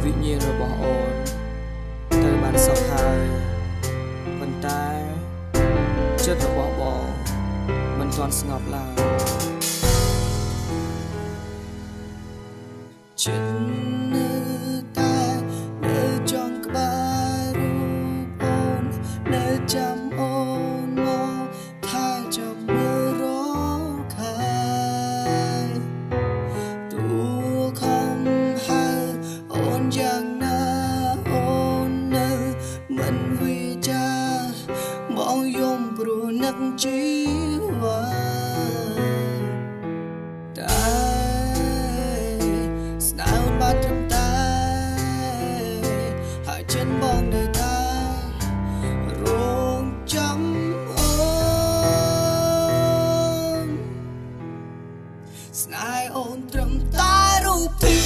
វិញ្ញាណរបស់អូនទៅបានសុខហើយប៉ុន្តែចិត្តរបស់បងមិនទាន់ស្ងប់ឡើយចិត្តនៅតែនៅចង់ក្បែររូបអូននៅចាំអូនមកថែចាំមើលរកខែទូខំហើអូនយ៉ាងណាអូននៅមិនវិចាមកយំព្រោះនឹកជីវ៉ាចិត្តបងនៅតែរងចាំអូនស្នេហ៍អូនត្រឹមតែរូបភា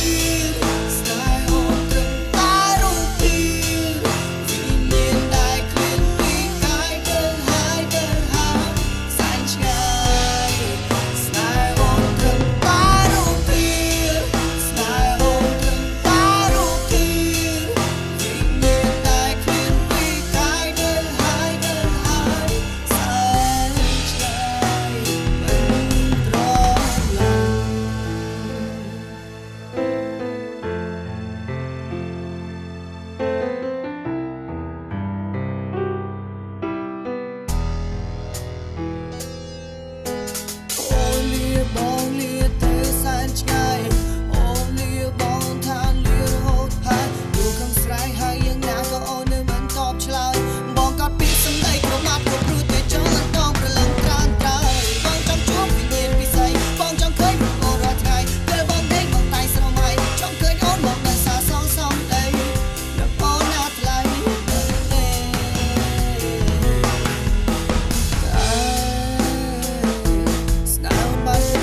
ពស្នេហ៍អូនត្រឹមតែរូបភាពវិញ្ញាណដែលឃ្លានពីកាយទៅហើយទៅហើយសែនឆ្ងាយស្នេហ៍អូនត្រឹមតែរូបភាពស្នេហ៍អូនត្រឹមតែរូបភាពបងលាទៅសែនឆ្ងាយអូនលាបងថាលារហូតហើយយូរខំស្រែកហើយយ៉ាងណាក៏អូននៅមិនតបឆ្លើយបងក៏ពីសំដីក្រមាត់ក៏ព្រោះតែចង់មិនតបប្រឡងត្រានត្រើយបងចង់ជួបវិញ្ញាណពិសីបងចង់ឃើញអូនរាល់ថ្ងៃពេលបងដេកបងតែស្រមៃចង់ឃើញអូនមកនៅសាសងសំដីនៅអូនណាថ្លៃស្នេហ៍បាន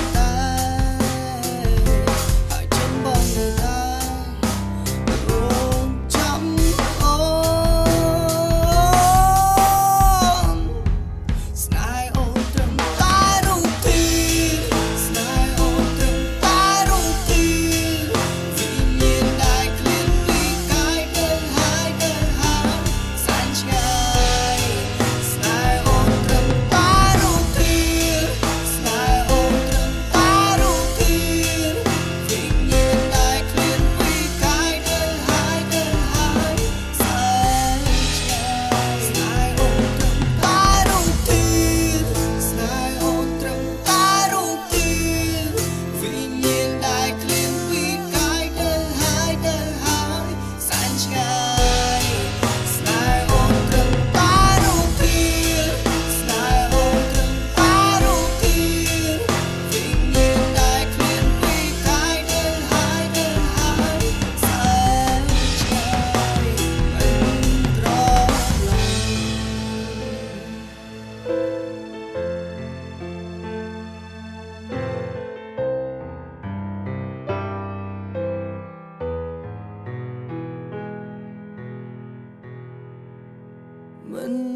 មិន